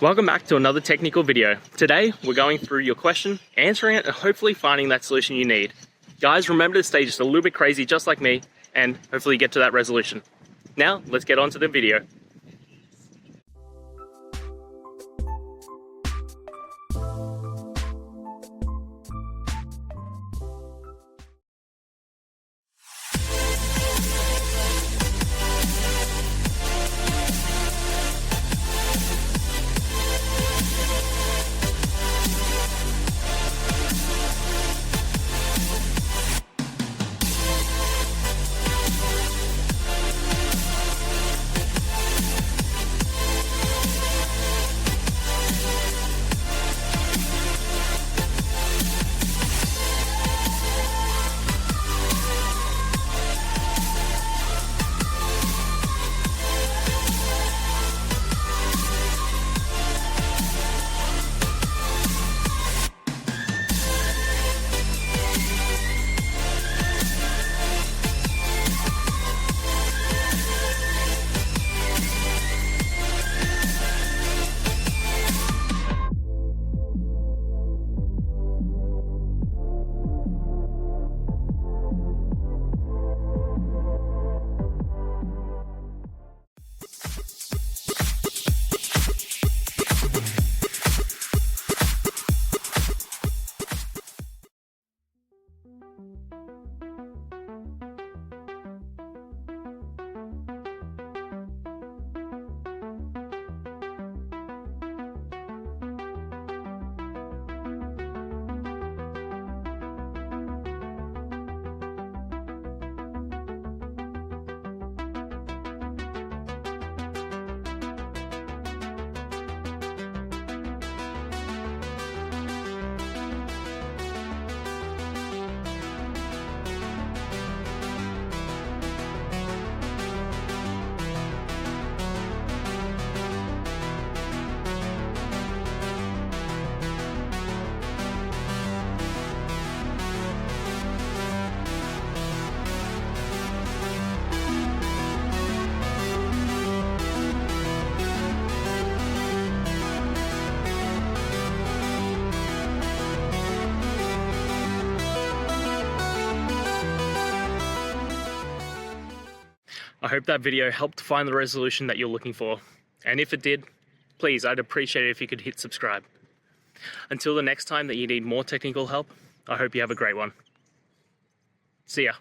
Welcome back to another technical video. Today, we're going through your question, answering it, and hopefully finding that solution you need. Guys, remember to stay just a little bit crazy, just like me, and hopefully get to that resolution. Now, let's get on to the video. I hope that video helped find the resolution that you're looking for. And if it did, please, I'd appreciate it if you could hit subscribe. Until the next time that you need more technical help, I hope you have a great one. See ya.